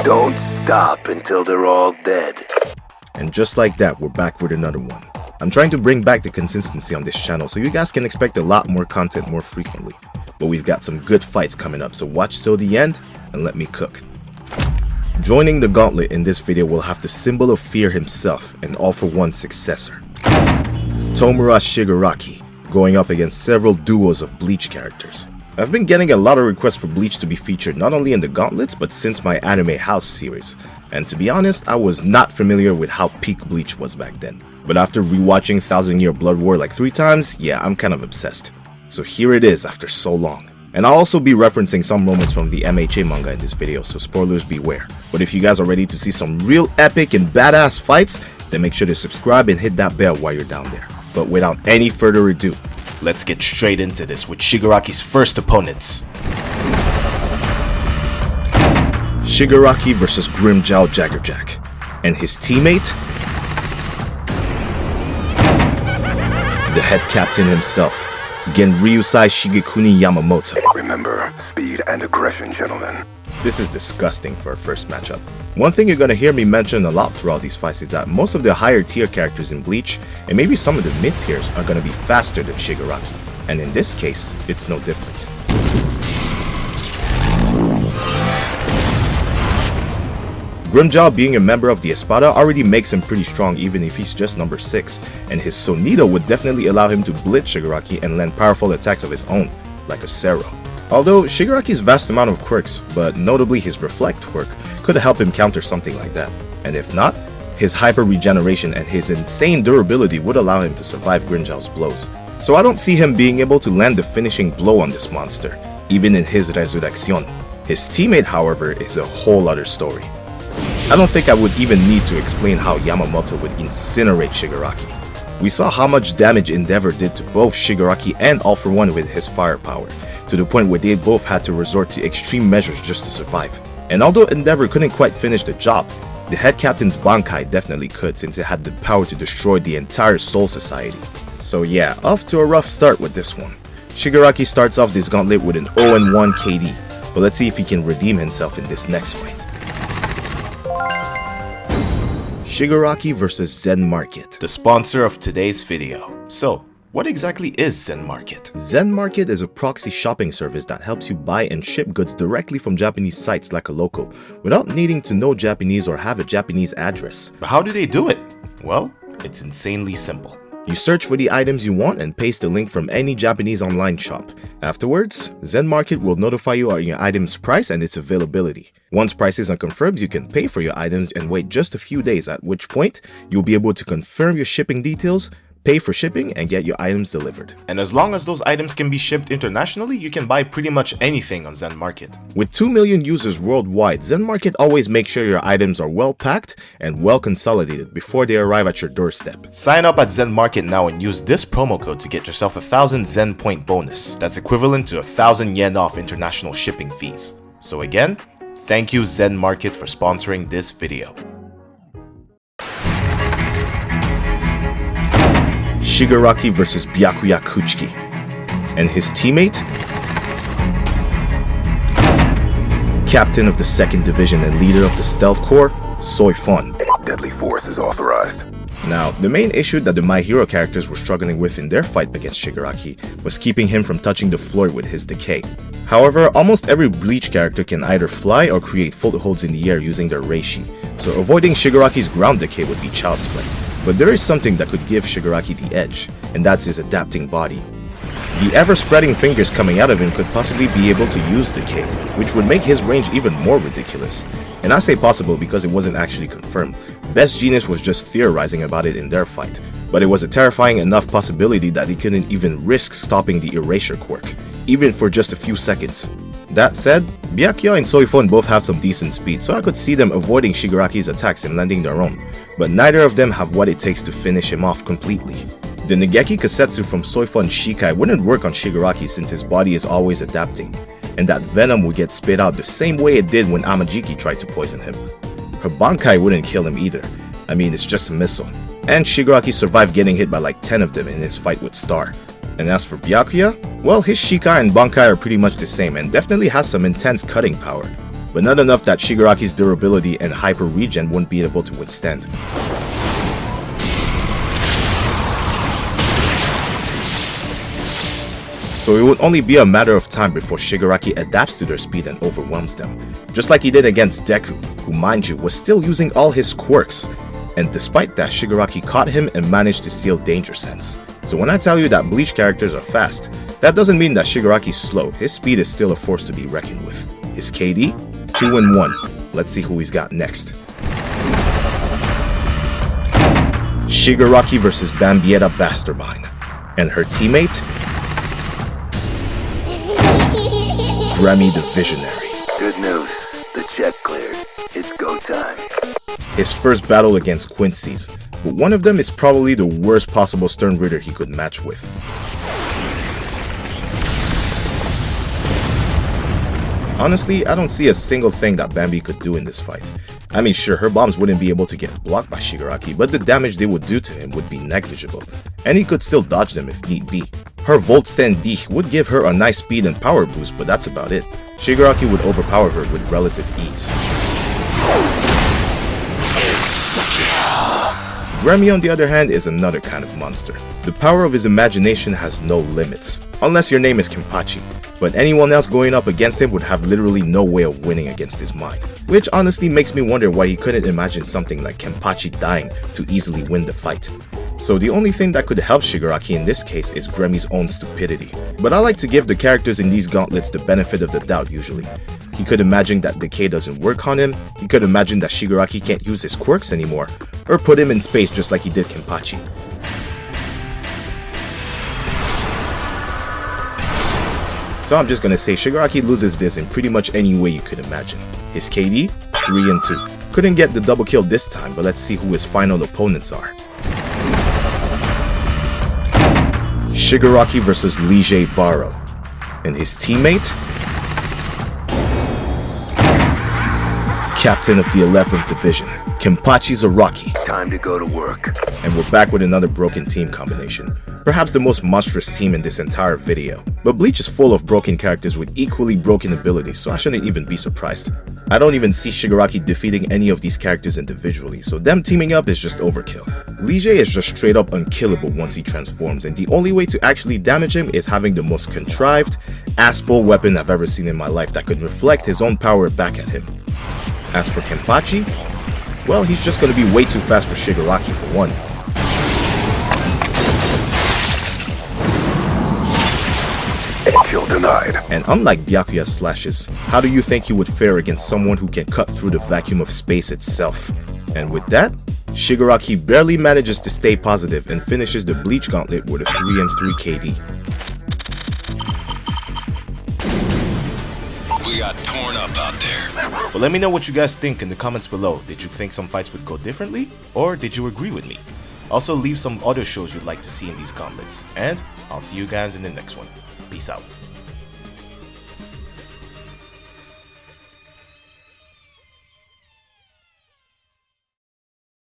Don't stop until they're all dead. And just like that, we're back with another one. I'm trying to bring back the consistency on this channel so you guys can expect a lot more content more frequently. But we've got some good fights coming up, so watch till the end and let me cook. Joining the gauntlet in this video will have the symbol of fear himself and All For One successor, Tomura Shigaraki, going up against several duos of Bleach characters. I've been getting a lot of requests for Bleach to be featured not only in the gauntlets but since my Anime House series, and to be honest, I was not familiar with how peak Bleach was back then. But after rewatching 1000 Year Blood War like 3 times, yeah, I'm kind of obsessed. So here it is after so long. And I'll also be referencing some moments from the MHA manga in this video, so spoilers beware. But if you guys are ready to see some real epic and badass fights, then make sure to subscribe and hit that bell while you're down there. But without any further ado, let's get straight into this with Shigaraki's first opponents. Shigaraki vs Grimmjow Jaggerjack, and his teammate, the head captain himself, Genryusai Shigekuni Yamamoto. Remember, speed and aggression, gentlemen. This is disgusting for a first matchup. One thing you're gonna hear me mention a lot throughout these fights is that most of the higher tier characters in Bleach, and maybe some of the mid tiers, are gonna be faster than Shigaraki. And in this case, it's no different. Grimmjow being a member of the Espada already makes him pretty strong even if he's just number 6, and his Sonido would definitely allow him to blitz Shigaraki and land powerful attacks of his own, like a Sero. Although Shigaraki's vast amount of quirks, but notably his Reflect quirk, could help him counter something like that. And if not, his hyper regeneration and his insane durability would allow him to survive Grimmjow's blows. So I don't see him being able to land the finishing blow on this monster, even in his Resurrección. His teammate, however, is a whole other story. I don't think I would even need to explain how Yamamoto would incinerate Shigaraki. We saw how much damage Endeavor did to both Shigaraki and All For One with his firepower, to the point where they both had to resort to extreme measures just to survive. And although Endeavor couldn't quite finish the job, the head captain's Bankai definitely could, since it had the power to destroy the entire Soul Society. So yeah, off to a rough start with this one. Shigaraki starts off this gauntlet with an 0-1 KD, but let's see if he can redeem himself in this next fight. Shigaraki vs Zen Market, the sponsor of today's video. So, what exactly is Zen Market? Zen Market is a proxy shopping service that helps you buy and ship goods directly from Japanese sites like a local, without needing to know Japanese or have a Japanese address. But how do they do it? Well, it's insanely simple. You search for the items you want and paste a link from any Japanese online shop. Afterwards, Zen Market will notify you on your item's price and its availability. Once prices are confirmed, you can pay for your items and wait just a few days, at which point you'll be able to confirm your shipping details, pay for shipping, and get your items delivered. And as long as those items can be shipped internationally, you can buy pretty much anything on Zen Market. With 2 million users worldwide, Zen Market always makes sure your items are well packed and well consolidated before they arrive at your doorstep. Sign up at Zen Market now and use this promo code to get yourself 1,000 Zen point bonus. That's equivalent to 1,000 yen off international shipping fees. So again, thank you Zen Market for sponsoring this video. Shigaraki vs Byakuya Kuchiki, and his teammate, captain of the 2nd Division and leader of the Stealth Corps, Soifon. Deadly force is authorized. Now, the main issue that the My Hero characters were struggling with in their fight against Shigaraki was keeping him from touching the floor with his decay. However, almost every Bleach character can either fly or create footholds in the air using their Reishi, so avoiding Shigaraki's ground decay would be child's play. But there is something that could give Shigaraki the edge, and that's his adapting body. The ever-spreading fingers coming out of him could possibly be able to use decay, which would make his range even more ridiculous. And I say possible because it wasn't actually confirmed. Best Genius was just theorizing about it in their fight, but it was a terrifying enough possibility that he couldn't even risk stopping the Erasure quirk, even for just a few seconds. That said, Byakuya and Soifon both have some decent speed, so I could see them avoiding Shigaraki's attacks and landing their own, but neither of them have what it takes to finish him off completely. The Negeki Kasetsu from Soifon's Shikai wouldn't work on Shigaraki since his body is always adapting, and that venom would get spit out the same way it did when Amajiki tried to poison him. Her Bankai wouldn't kill him either. I mean, it's just a missile. And Shigaraki survived getting hit by like 10 of them in his fight with Star. And as for Byakuya, well, his Shikai and Bankai are pretty much the same and definitely has some intense cutting power. but not enough that Shigaraki's durability and hyper regen wouldn't be able to withstand. So it would only be a matter of time before Shigaraki adapts to their speed and overwhelms them, just like he did against Deku, who mind you was still using all his quirks, and despite that Shigaraki caught him and managed to steal Danger Sense. So when I tell you that Bleach characters are fast, that doesn't mean that Shigaraki's slow. His speed is still a force to be reckoned with. His KD? 2-1. Let's see who he's got next. Shigaraki versus Bambietta Mastermind. And her teammate? Remy the Visionary. Good news. The check cleared. It's go time. His first battle against Quincy's, but one of them is probably the worst possible Stern Ritter he could match with. Honestly, I don't see a single thing that Bambi could do in this fight. I mean, sure, her bombs wouldn't be able to get blocked by Shigaraki, but the damage they would do to him would be negligible, and he could still dodge them if need be. Her Volt Stand D would give her a nice speed and power boost, but that's about it. Shigaraki would overpower her with relative ease. Remy, on the other hand, is another kind of monster. The power of his imagination has no limits, unless your name is Kimpachi, but anyone else going up against him would have literally no way of winning against his mind, which honestly makes me wonder why he couldn't imagine something like Kimpachi dying to easily win the fight. So the only thing that could help Shigaraki in this case is Gremmy's own stupidity. But I like to give the characters in these gauntlets the benefit of the doubt usually. He could imagine that decay doesn't work on him, he could imagine that Shigaraki can't use his quirks anymore, or put him in space just like he did Kimpachi. So I'm just gonna say Shigaraki loses this in pretty much any way you could imagine. His KD? 3-2. Couldn't get the double kill this time, but let's see who his final opponents are. Shigaraki versus Li Bro. And his teammate? Captain of the 11th Division, Kimpachi Zaraki. Time to go to work. And we're back with another broken team combination. Perhaps the most monstrous team in this entire video. But Bleach is full of broken characters with equally broken abilities, so I shouldn't even be surprised. I don't even see Shigaraki defeating any of these characters individually, so them teaming up is just overkill. Li is just straight up unkillable once he transforms, and the only way to actually damage him is having the most contrived, ass-pull weapon I've ever seen in my life that could reflect his own power back at him. As for Kimpachi, well, he's just gonna be way too fast for Shigaraki for one. Kill denied. And unlike Byakuya slashes, how do you think he would fare against someone who can cut through the vacuum of space itself? And with that, Shigaraki barely manages to stay positive and finishes the Bleach gauntlet with a 3-3 KD. We got torn up out there. But let me know what you guys think in the comments below. Did you think some fights would go differently? Or did you agree with me? Also leave some other shows you'd like to see in these gauntlets. And I'll see you guys in the next one. Peace out.